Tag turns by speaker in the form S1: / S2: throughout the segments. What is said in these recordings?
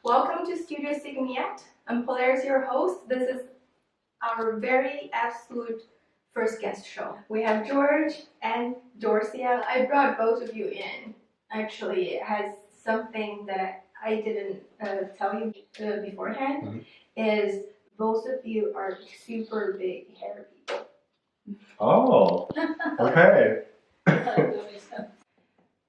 S1: Welcome to Studio Sigmaet. I'm Polaris, your host. This is our very absolute first guest show. We have George and Dorcia. I brought both of you in. Actually, it has something that I didn't tell you beforehand, is both of you are super big hair people.
S2: Oh, okay.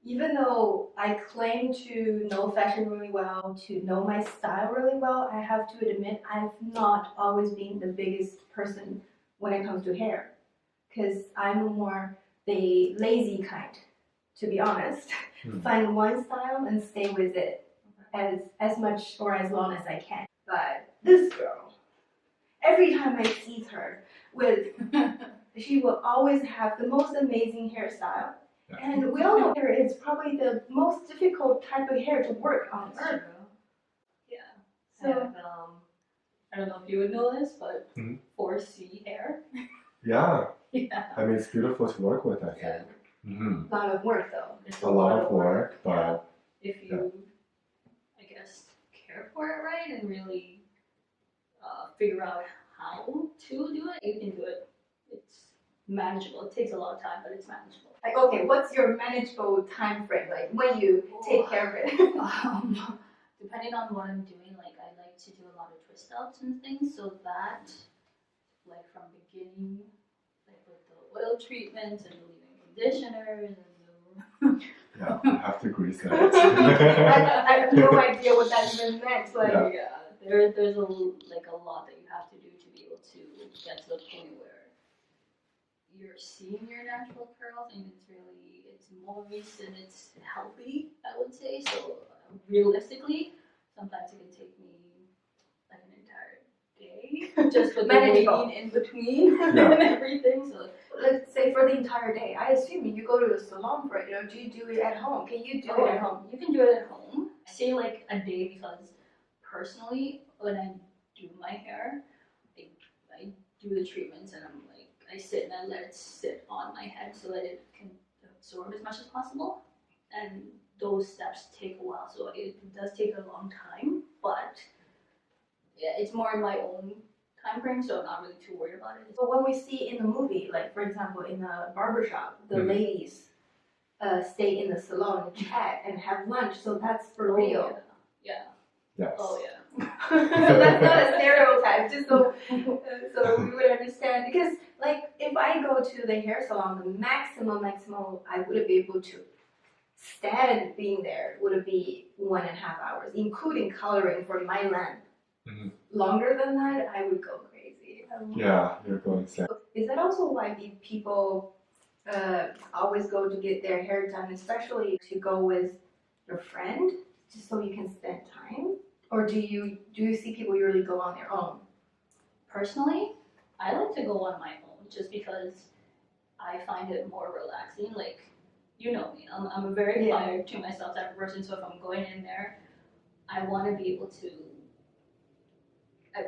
S1: Even though I claim to know fashion really well, to know my style really well, I have to admit I've not always been the biggest person when it comes to hair. Because I'm more the lazy kind, to be honest. Find one style and stay with it as much or as long as I can. But this girl, every time I see her she will always have the most amazing hairstyle. And we all know hair is probably the most difficult type of hair to work on earth.
S3: Yeah.
S1: So
S3: I don't know if you would know this, but 4C hair.
S2: Yeah.
S3: Yeah.
S2: I mean, it's beautiful to work with, I think.
S1: a lot of work though.
S3: It's
S2: A lot of work, but
S3: if you, I guess, care for it right and really figure out how to do it, you can do it. It's manageable. It takes a lot of time, but it's manageable.
S1: Like, okay, what's your manageable time frame? Like when you take care of it?
S3: Depending on what I'm doing, like I like to do a lot of twist ups and things, so that, like from beginning, like with the oil treatments and the leave-in conditioners and the
S2: yeah, you have to grease it.
S1: I have no idea what that even meant. Like,
S3: there's a lot that you have to do to be able to get to the point where you're seeing your natural curls, and it's moist and it's healthy, I would say. So realistically, sometimes it can take me like an entire day just with the waiting in between and everything. So
S1: let's say for the entire day. I assume you go to the salon for it. You know, do you do it at home? Can you do it at home?
S3: You can do it at home. I say like a day because personally, when I do my hair, I do the treatments and I sit and I let it sit on my head so that it can absorb as much as possible. And those steps take a while, so it does take a long time, but yeah, it's more in my own time frame, so I'm not really too worried about it.
S1: But when we see in the movie, like for example in a barbershop, the ladies stay in the salon and chat and have lunch, so that's for real.
S3: Yeah.
S2: Yes.
S3: Oh yeah.
S1: So that's not a stereotype, just so we would understand. Because like if I go to the hair salon, the maximum I would be able to stand being there would be 1.5 hours, including coloring for my lamp. Longer than that, I would go crazy.
S2: Yeah, you're going insane.
S1: Is that also why the people always go to get their hair done, especially to go with your friend, just so you can spend time? Or do you see people usually go on their own?
S3: Personally, I like to go on my own just because I find it more relaxing. Like, you know me, I'm a very quiet to myself type of person, so if I'm going in there, I want to be able to,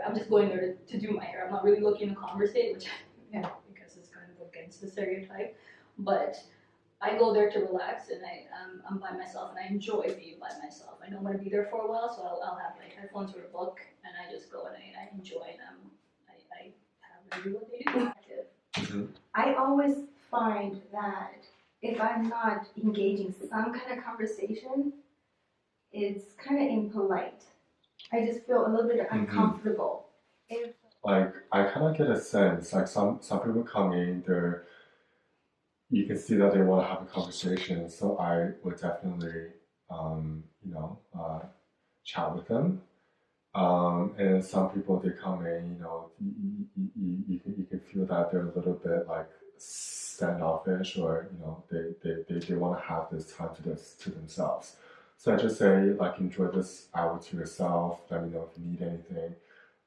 S3: I'm just going there to do my hair. I'm not really looking to conversate, which because it's kind of against the stereotype, but I go there to relax, and I'm by myself, and I enjoy being by myself. I know I'm going to be there for a while, so I'll have my headphones or a book, and I just go and I enjoy them. I have them do what they do.
S1: I always find that if I'm not engaging some kind of conversation, it's kind of impolite. I just feel a little bit uncomfortable.
S2: Like, I kind of get a sense, like some people come in, you can see that they want to have a conversation, so I would definitely, chat with them. And some people, they come in, you can feel that they're a little bit like standoffish, or they want to have this time to themselves. So I just say, like, enjoy this hour to yourself. Let me know if you need anything.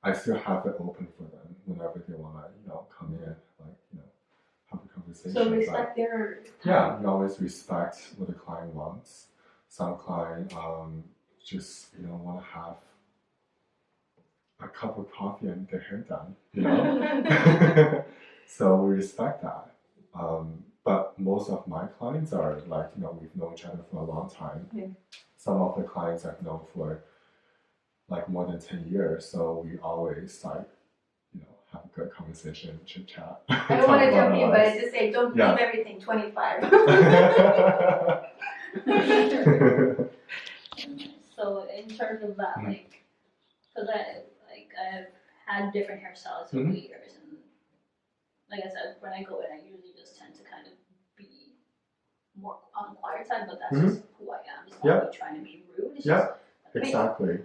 S2: I still have it open for them whenever they want to, come in, like, have a conversation.
S1: So respect their time.
S2: Yeah, you always respect what the client wants. Some client just want to have a cup of coffee and their hair done, So we respect that. But most of my clients are like, we've known each other for a long time.
S1: Yeah.
S2: Some of the clients I've known for like more than 10 years, so we always like, you know, have a good conversation, chit chat.
S1: I don't want to jump in, but I just say don't believe everything 25.
S3: So in terms of that, like, because I've had different hairstyles over the years, and like I said, when I go in, I usually just tend to kind of be more on the quiet side, but that's just who I am. It's not me trying to be rude. It's just
S2: exactly.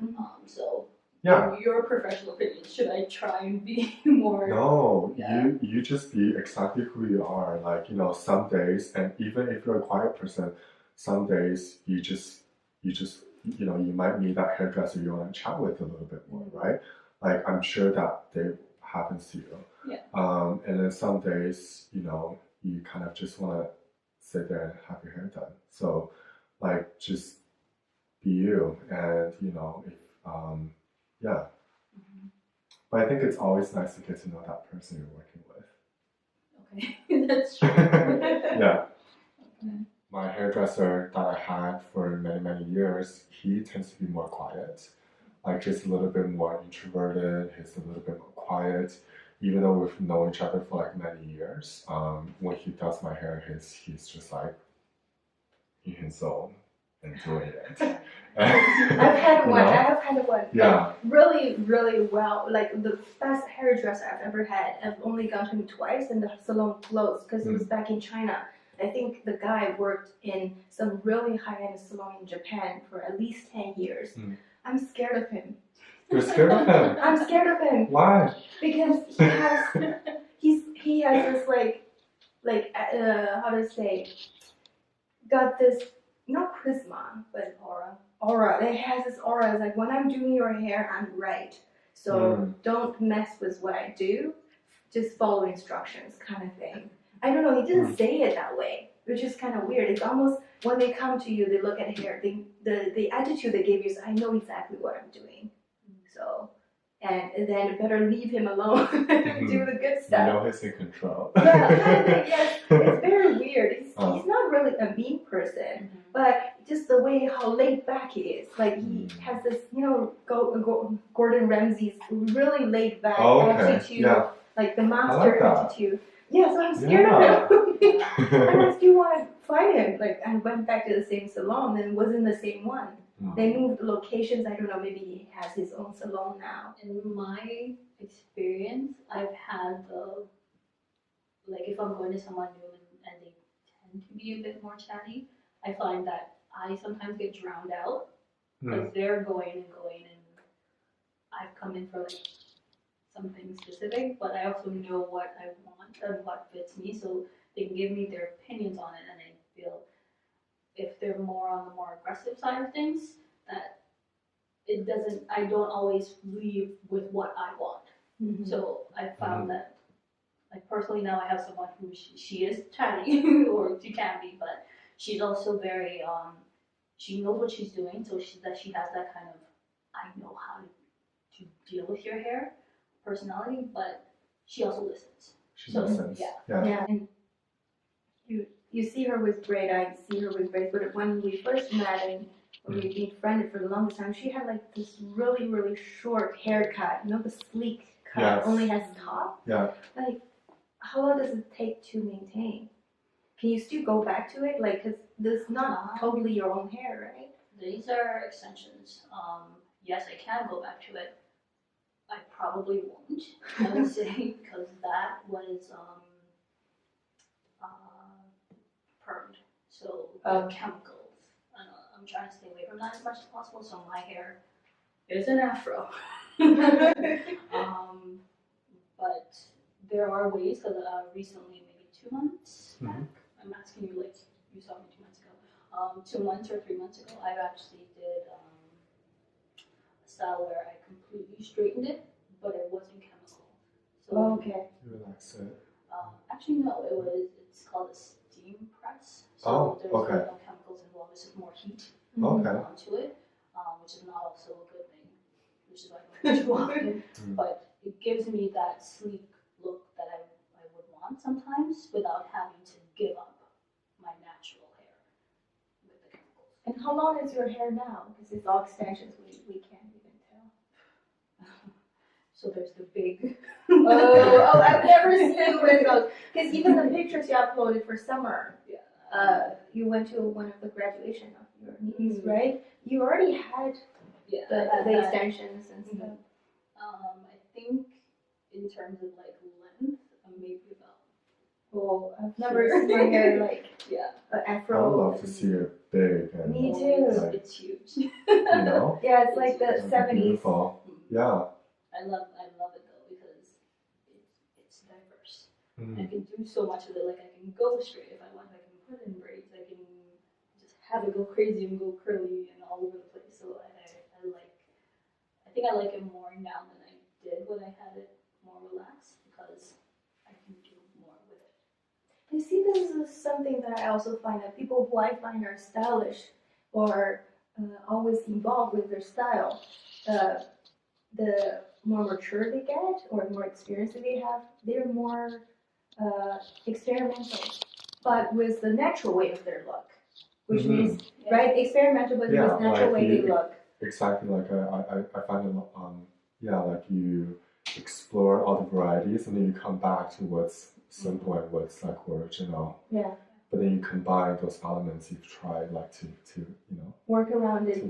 S3: So your professional opinion, should I try and be more?
S2: No, you just be exactly who you are. Like, you know, some days, and even if you're a quiet person, some days you just you know, you might meet that hairdresser you want to chat with a little bit more, right? Like, I'm sure that day happens to you.
S3: Yeah.
S2: And then some days, you know, you kind of just want to sit there and have your hair done. So, like, just be you, and you know, if But I think it's always nice to get to know that person you're working with.
S3: Okay, that's true.
S2: Yeah.
S3: Okay.
S2: My hairdresser that I had for many years, he tends to be more quiet. Like, he's a little bit more introverted, he's a little bit more quiet. Even though we've known each other for like many years, when he does my hair, he's just like in his zone and doing it.
S1: I've had one.
S2: You know?
S1: I have had one.
S2: Yeah.
S1: Really, really well. Like the best hairdresser I've ever had. I've only gone to him twice, and the salon closed because it was back in China. I think the guy worked in some really high-end salon in Japan for at least 10 years. I'm scared of him.
S2: You're scared of him?
S1: I'm scared of him.
S2: Why?
S1: Because he has this how to say, got this, not charisma, but aura. It has this aura. It's like, when I'm doing your hair, I'm right. So don't mess with what I do. Just follow instructions, kind of thing. I don't know. He didn't say it that way, which is kind of weird. It's almost when they come to you, they look at hair. The attitude they give you is, I know exactly what I'm doing. So, and then better leave him alone. Do the good stuff.
S2: You know he's in control.
S1: Yeah, kind of thing. Yes, it's very weird. He's not really a mean person, but just the way how laid back he is. Like, he has this, you know, Gordon Ramsay's really laid back attitude, like the master attitude. Yeah, so I'm scared of him. And I still want to fight him. Like, I went back to the same salon and wasn't the same one. They moved locations. I don't know. Maybe he has his own salon now.
S3: In my experience, I've had like, if I'm going to someone new and they tend to be a bit more chatty, I find that I sometimes get drowned out because they're going and I've come in for like something specific, but I also know what I want and what fits me, so they can give me their opinions on it, and I feel if they're more on the more aggressive side of things, that I don't always leave with what I want. So I found that, like, personally now I have someone who she is chatty, or she can be, but she's also very, she knows what she's doing, so she has that kind of, I know how to deal with your hair personality, but she also listens.
S2: She listens.
S1: Yeah. And you see her with braid, I see her with braids, but when we first met and when we've been friendly for the longest time, she had like this really, really short haircut, you know, the sleek cut, only has top.
S2: Yeah.
S1: Like, how long does it take to maintain? Can you still go back to it? Like, because this is not totally your own hair, right?
S3: These are extensions. Yes, I can go back to it. I probably won't, I would say, because that was permed, so chemicals. I'm trying to stay away from that as much as possible, so my hair is an afro. But there are ways, because recently, maybe 2 months back, I'm asking you, like, you saw me 2 months ago, 2 months or 3 months ago, I actually did a style where I completely straightened it, but it wasn't chemical. So,
S2: Relax it.
S3: Actually, no, it's called a steam press. So there's no chemicals involved, it's just more heat onto it, which is not also a good thing, which is why I don't do too often. But it gives me that sleek look that I would want sometimes without having to give up my natural hair with the chemicals.
S1: And how long is your hair now? Because it's all extensions, we can't even tell.
S3: So there's the big.
S1: Oh, I've never seen one of those. Because even the pictures you uploaded for summer, you went to one of the graduation of your niece, right? You already had the extensions and stuff.
S3: I think in terms of like length, maybe about.
S1: Well, I've never seen my hair like an
S2: I
S1: afro.
S2: would love to see it big and
S1: Me too.
S2: like,
S3: It's huge.
S2: you know,
S1: Yeah, it's like the
S2: it's
S1: 70s.
S2: beautiful. Yeah.
S3: I love it though because it's diverse.
S2: Mm.
S3: I can do so much of it. Like I can go straight if I want. I can put in braids. I can just have it go crazy and go curly and all over the place. So I think I like it more now than I did when I had it more relaxed because I can do more with it.
S1: You see, this is something that I also find that people who I find are stylish or always involved with their style, the more mature they get or more experience they have, they're more experimental, but with the natural way of their look, which means, right, experimental, but with natural way they look.
S2: Exactly, like I find it, like you explore all the varieties and then you come back to what's simple and what's like original.
S1: Yeah.
S2: But then you combine those elements you've tried, like to
S1: work around it.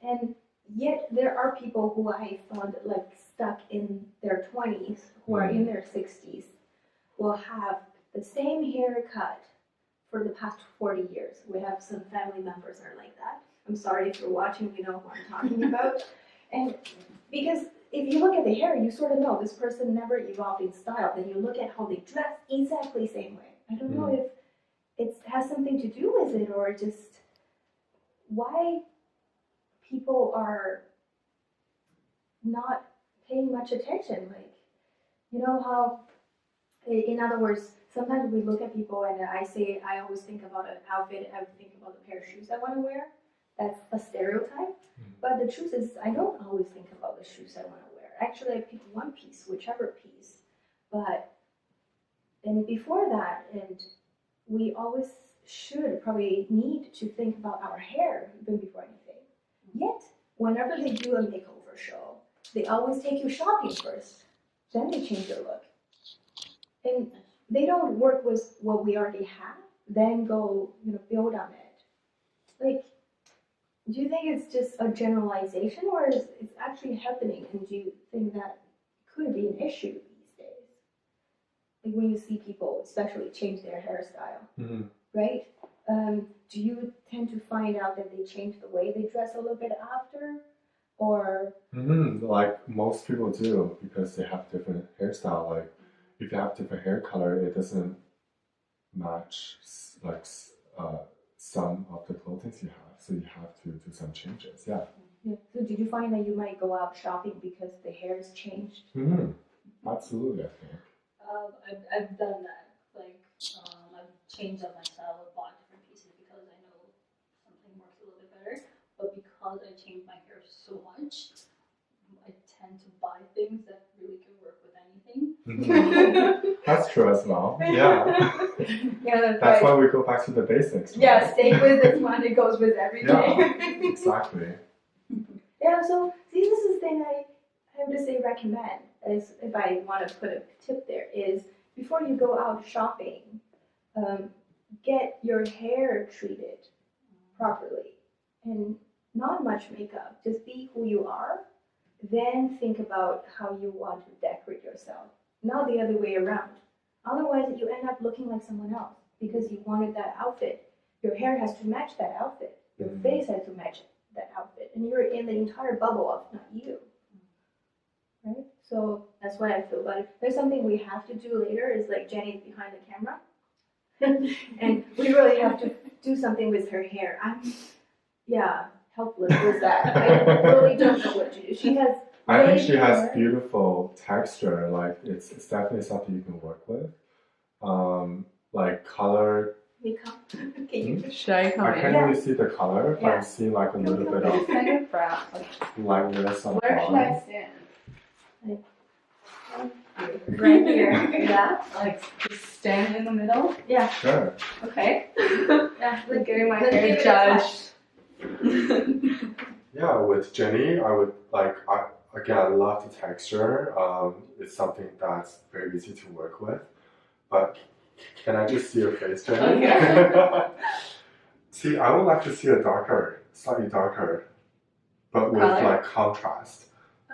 S1: And yet there are people who I found like stuck in their 20s, who are in their 60s, will have the same haircut for the past 40 years. We have some family members that are like that. I'm sorry if you're watching, you know who I'm talking about. And because if you look at the hair, you sort of know this person never evolved in style. Then you look at how they dress, exactly the same way. I don't know if it has something to do with it or just why people are not paying much attention. Like, you know how, in other words, sometimes we look at people and I always think about an outfit, I think about the pair of shoes I want to wear. That's a stereotype. But the truth is, I don't always think about the shoes I want to wear. Actually, I pick one piece, whichever piece. And before that, and we always should probably need to think about our hair even before anything. Yet, whenever they do a makeover show, they always take you shopping first. Then they change your look. And they don't work with what we already have, then go, build on it. Like, do you think it's just a generalization or is it actually happening? And do you think that could be an issue these days? Like when you see people especially change their hairstyle, right? Do you tend to find out that they change the way they dress a little bit after? Or
S2: like most people do because they have different hairstyle. Like if you have different hair color, it doesn't match like some of the clothing you have. So you have to do some changes. Yeah.
S1: So did you find that you might go out shopping because the hair has changed?
S2: Absolutely, I think.
S3: I've done that. Like I've changed up my style. I've bought different pieces because I know something works a little bit better. But because I changed my hair so much, I tend to buy things that really can work with anything.
S2: That's true as well. Yeah. That's why we go back to the basics. Right?
S1: Yeah, stay with this one. It goes with everything.
S2: Yeah, exactly.
S1: Yeah, so see, this is the thing I have to say recommend, is if I want to put a tip there, is before you go out shopping, get your hair treated properly and not much makeup. Just be who you are. Then think about how you want to decorate yourself. Not the other way around. Otherwise, you end up looking like someone else because you wanted that outfit. Your hair has to match that outfit. Your face has to match that outfit. And you're in the entire bubble of not you. Right? So that's what I feel about it. There's something we have to do later is like Jenny's behind the camera. And we really have to do something with her hair. I'm, helpless with that. I really don't know what to do. She has
S2: I think she has beautiful texture. Like it's definitely something you can work with. Like color.
S1: Can you
S4: Should I come
S2: I
S4: in?
S2: can't really see the color, but I see like a little bit of
S4: Kind of brown.
S2: lightness on the
S4: Where should
S2: bottom.
S4: I stand?
S1: right here? Yeah.
S4: Like just stand in the middle?
S1: Yeah.
S2: Sure.
S4: Okay.
S1: Yeah.
S4: Like getting my
S1: let's give
S4: hair
S1: it a
S4: judged.
S2: Yeah, with Jenny, I would like I again, I love the texture. It's something that's very easy to work with. But can I just see your face, Jenny?
S4: Okay.
S2: See, I would like to see a darker, slightly darker, but with
S4: Color?
S2: like contrast.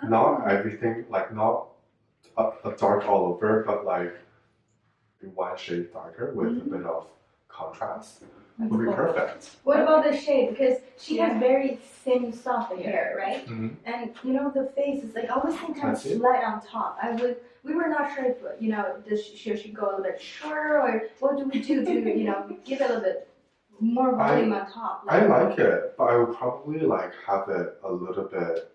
S2: Not everything, like not a dark all over, but like one shade darker with a bit of contrast.
S4: That's
S2: Would be
S4: cool.
S2: perfect.
S1: What about the shade? Because she
S4: Yeah.
S1: has very thin, soft hair, right?
S2: Mhm.
S1: And you know the face is like I always think kind of
S2: That's it.
S1: flat on top. We were not sure if should she go a little bit shorter or what do we do to give it a little bit more volume on top?
S2: I like it, but I would probably like have it a little bit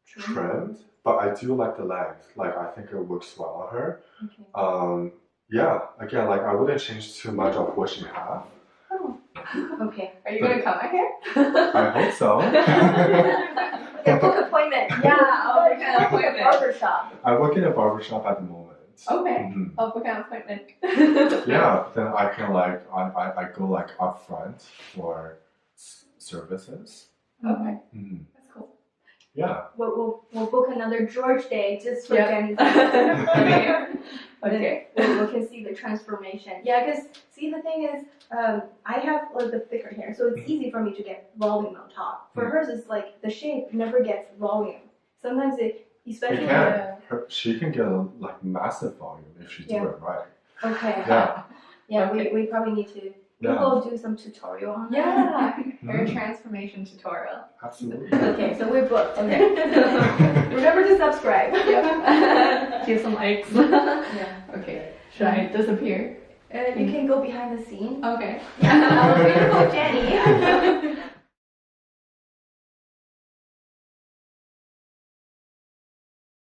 S2: trimmed. But I do like the length. Like I think it works well on her.
S1: Okay.
S2: Yeah. Again, like I wouldn't change too much of what she has.
S1: Oh. Okay.
S4: Are you gonna cut my hair?
S2: I hope so.
S1: Okay, book appointment.
S4: Yeah, I'll book an
S1: Book a
S4: appointment.
S1: barbershop.
S2: I work in a barbershop at the moment.
S4: Okay.
S2: Mhm.
S4: I'll book an appointment.
S2: Yeah, then I can like I go like upfront for services.
S4: Okay.
S2: Mhm.
S4: That's cool.
S2: Yeah.
S1: We'll book another George day just for
S4: Yep.
S1: Jenny's.
S4: Okay.
S1: We can see the transformation. Yeah, because see the thing is, I have a little bit thicker hair, so it's easy for me to get volume on top. For hers, it's like the shape never gets volume. Sometimes it, especially
S2: It can. She can get a like massive volume if she do
S1: Yeah.
S2: it right.
S1: okay.
S2: Yeah.
S1: Yeah,
S4: Okay.
S1: we probably need to.
S2: Yeah.
S1: We'll do some tutorial on that.
S4: Yeah. Hair
S2: Mm.
S4: transformation tutorial.
S2: Absolutely.
S1: Okay, so we're booked.
S4: Okay.
S1: Remember to subscribe.
S4: Yep. Give some likes.
S1: Yeah.
S4: Okay. Should I disappear?
S1: You can go behind the scene.
S4: Okay.
S1: Our beautiful Jenny.